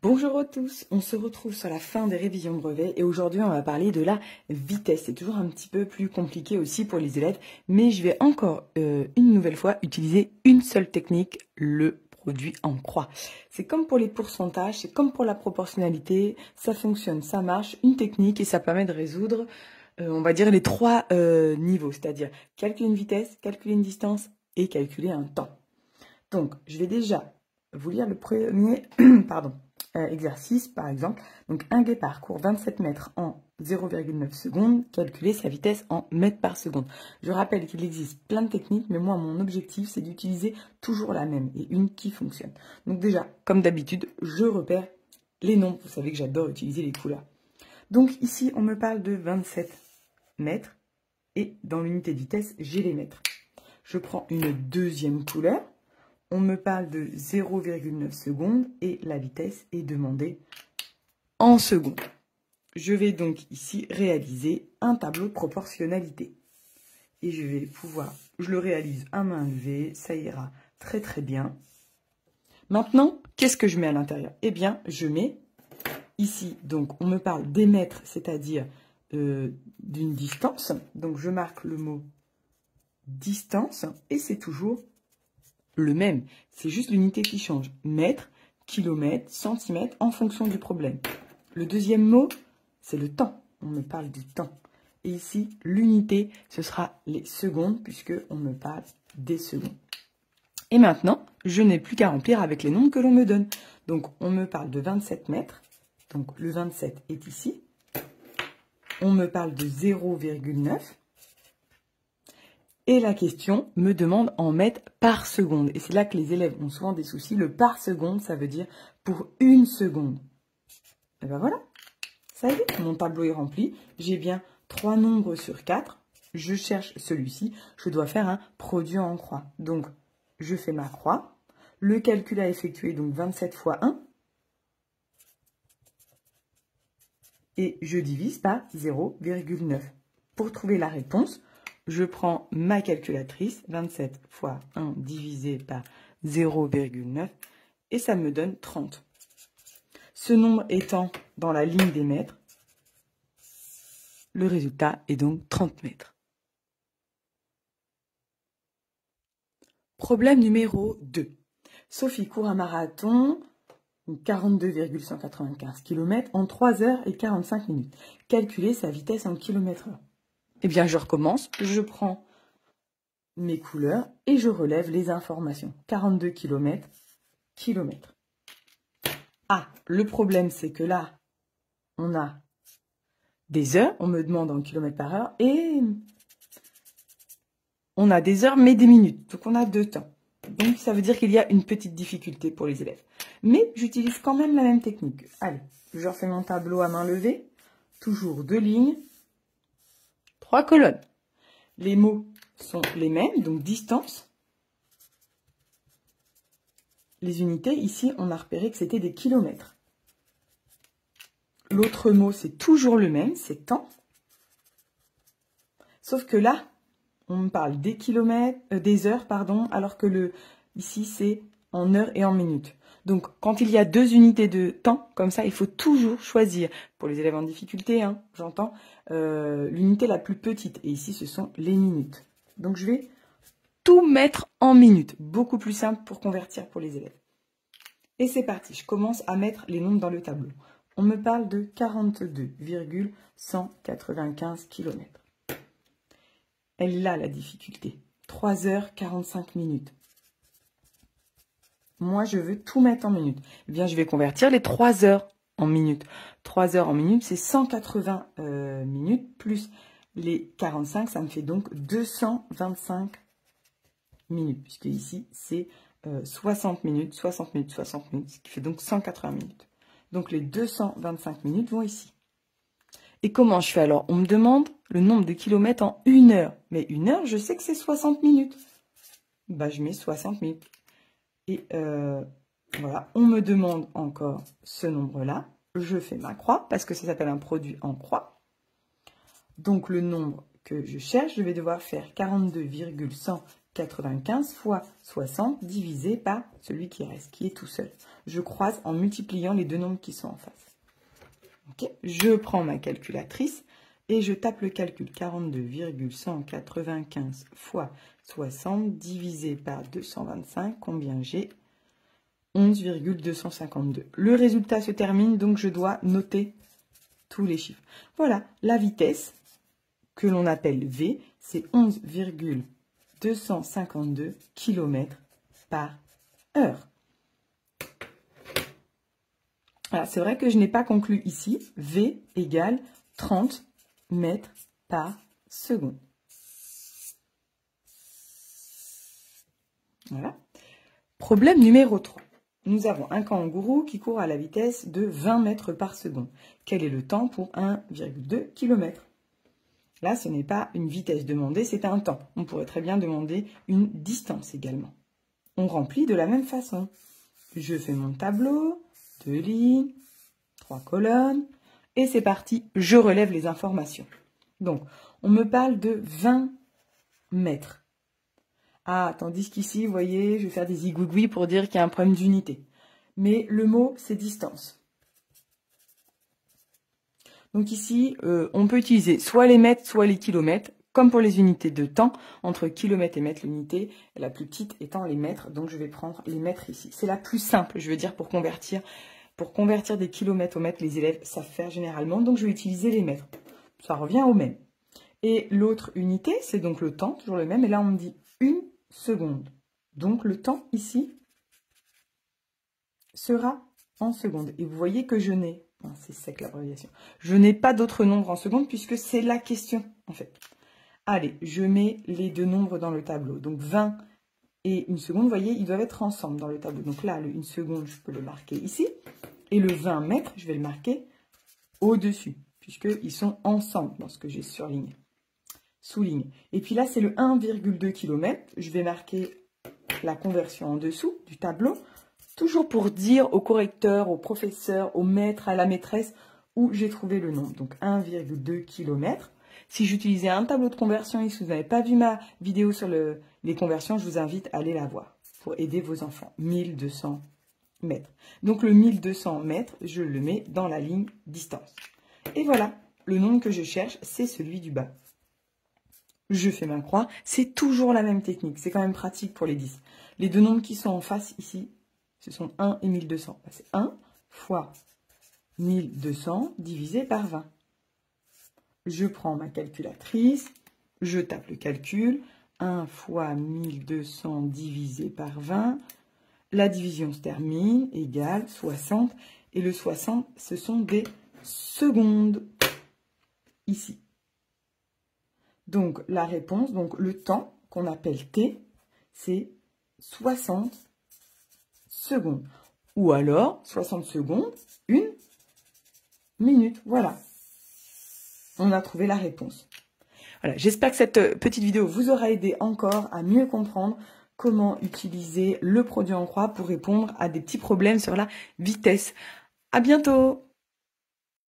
Bonjour à tous, on se retrouve sur la fin des révisions brevets et aujourd'hui on va parler de la vitesse. C'est toujours un petit peu plus compliqué aussi pour les élèves, mais je vais encore une nouvelle fois utiliser une seule technique, le produit en croix. C'est comme pour les pourcentages, c'est comme pour la proportionnalité, ça fonctionne, ça marche, une technique et ça permet de résoudre, on va dire, les trois niveaux, c'est-à-dire calculer une vitesse, calculer une distance et calculer un temps. Donc, je vais déjà vous lire le premier exercice, par exemple. Donc, un guépard court 27 mètres en 0,9 secondes. Calculer sa vitesse en mètres par seconde. Je rappelle qu'il existe plein de techniques, mais moi, mon objectif, c'est d'utiliser toujours la même et une qui fonctionne. Donc déjà, comme d'habitude, je repère les nombres. Vous savez que j'adore utiliser les couleurs. Donc ici, on me parle de 27 mètres et dans l'unité de vitesse, j'ai les mètres. Je prends une deuxième couleur. On me parle de 0,9 secondes et la vitesse est demandée en secondes. Je vais donc ici réaliser un tableau de proportionnalité. Et je vais pouvoir, je le réalise à main levée, ça ira très très bien. Maintenant, qu'est-ce que je mets à l'intérieur? Eh bien, je mets ici, donc on me parle des mètres, c'est-à-dire d'une distance. Donc je marque le mot distance et c'est toujours le même, c'est juste l'unité qui change. Mètre, kilomètre, centimètre, en fonction du problème. Le deuxième mot, c'est le temps. On me parle du temps. Et ici, l'unité, ce sera les secondes, puisqu'on me parle des secondes. Et maintenant, je n'ai plus qu'à remplir avec les nombres que l'on me donne. Donc, on me parle de 27 mètres. Donc, le 27 est ici. On me parle de 0,9. Et la question me demande en mètres par seconde. Et c'est là que les élèves ont souvent des soucis. Le par seconde, ça veut dire pour une seconde. Et ben voilà, ça y est, mon tableau est rempli. J'ai bien 3 nombres sur 4. Je cherche celui-ci. Je dois faire un produit en croix. Donc, je fais ma croix. Le calcul à effectuer, donc 27 fois 1. Et je divise par 0,9. Pour trouver la réponse, je prends ma calculatrice, 27 fois 1 divisé par 0,9, et ça me donne 30. Ce nombre étant dans la ligne des mètres, le résultat est donc 30 mètres. Problème numéro 2. Sophie court un marathon, 42,195 km, en 3 heures et 45 minutes. Calculez sa vitesse en km/h. Eh bien, je recommence, je prends mes couleurs et je relève les informations. 42 km, kilomètres. Ah, le problème, c'est que là, on a des heures, on me demande en kilomètres par heure, et on a des heures, mais des minutes. Donc, on a 2 temps. Donc, ça veut dire qu'il y a une petite difficulté pour les élèves. Mais j'utilise quand même la même technique. Allez, je refais mon tableau à main levée. Toujours 2 lignes, 3 colonnes. Les mots sont les mêmes, donc distance. Les unités, ici, on a repéré que c'était des kilomètres. L'autre mot, c'est toujours le même, c'est temps. Sauf que là, on me parle des kilomètres, des heures, pardon, alors que ici, c'est en heures et en minutes. Donc, quand il y a 2 unités de temps, comme ça, il faut toujours choisir, pour les élèves en difficulté, hein, j'entends, l'unité la plus petite. Et ici, ce sont les minutes. Donc, je vais tout mettre en minutes. Beaucoup plus simple pour convertir pour les élèves. Et c'est parti, je commence à mettre les nombres dans le tableau. On me parle de 42,195 km. Elle est là, la difficulté. 3 heures 45 minutes. Moi, je veux tout mettre en minutes. Eh bien, je vais convertir les 3 heures en minutes. 3 heures en minutes, c'est 180 minutes, plus les 45, ça me fait donc 225 minutes. Puisque ici, c'est 60 minutes, 60 minutes, 60 minutes, ce qui fait donc 180 minutes. Donc, les 225 minutes vont ici. Et comment je fais alors? On me demande le nombre de kilomètres en 1 heure. Mais 1 heure, je sais que c'est 60 minutes. Bah, je mets 60 minutes. Et voilà, on me demande encore ce nombre-là. Je fais ma croix parce que ça s'appelle un produit en croix. Donc, le nombre que je cherche, je vais devoir faire 42,195 95 fois 60 divisé par celui qui reste, qui est tout seul. Je croise en multipliant les deux nombres qui sont en face. Okay. Je prends ma calculatrice et je tape le calcul. 42,195 fois 60 divisé par 225, combien j'ai? 11,252. Le résultat se termine, donc je dois noter tous les chiffres. Voilà, la vitesse que l'on appelle V, c'est 11,252 km par heure. Alors, c'est vrai que je n'ai pas conclu ici. V égale 30 mètres par seconde. Voilà. Problème numéro 3. Nous avons un kangourou qui court à la vitesse de 20 mètres par seconde. Quel est le temps pour 1,2 km? Là, ce n'est pas une vitesse demandée, c'est un temps. On pourrait très bien demander une distance également. On remplit de la même façon. Je fais mon tableau, 2 lignes, 3 colonnes, et c'est parti, je relève les informations. Donc, on me parle de 20 mètres. Ah, tandis qu'ici, vous voyez, je vais faire des zigouigouis pour dire qu'il y a un problème d'unité. Mais le mot, c'est distance. Donc ici, on peut utiliser soit les mètres, soit les kilomètres, comme pour les unités de temps, entre kilomètres et mètres, l'unité, la plus petite étant les mètres. Donc je vais prendre les mètres ici. C'est la plus simple, je veux dire, pour convertir des kilomètres au mètre, les élèves savent faire généralement. Donc je vais utiliser les mètres. Ça revient au même. Et l'autre unité, c'est donc le temps, toujours le même. Et là, on me dit 1 seconde. Donc le temps ici sera en secondes. Et vous voyez que je n'ai... C'est sec l'abréviation. Je n'ai pas d'autres nombres en secondes puisque c'est la question, en fait. Allez, je mets les deux nombres dans le tableau. Donc 20 et 1 seconde, vous voyez, ils doivent être ensemble dans le tableau. Donc là, le 1 seconde, je peux le marquer ici. Et le 20 mètres, je vais le marquer au-dessus, puisqu'ils sont ensemble dans ce que j'ai surligné, souligne. Et puis là, c'est le 1,2 km. Je vais marquer la conversion en dessous du tableau. Toujours pour dire au correcteur, au professeur, au maître, à la maîtresse où j'ai trouvé le nombre. Donc 1,2 km. Si j'utilisais un tableau de conversion et si vous n'avez pas vu ma vidéo sur les conversions, je vous invite à aller la voir pour aider vos enfants. 1200 mètres. Donc le 1200 mètres, je le mets dans la ligne distance. Et voilà, le nombre que je cherche, c'est celui du bas. Je fais ma croix. C'est toujours la même technique. C'est quand même pratique pour les 10. Les deux nombres qui sont en face ici, ce sont 1 et 1200. C'est 1 fois 1200 divisé par 20. Je prends ma calculatrice, je tape le calcul. 1 fois 1200 divisé par 20. La division se termine, égale 60. Et le 60, ce sont des secondes. Ici. Donc, la réponse, donc le temps qu'on appelle T, c'est 60 secondes. Ou alors, 60 secondes, 1 minute. Voilà. On a trouvé la réponse. Voilà, j'espère que cette petite vidéo vous aura aidé encore à mieux comprendre comment utiliser le produit en croix pour répondre à des petits problèmes sur la vitesse. À bientôt!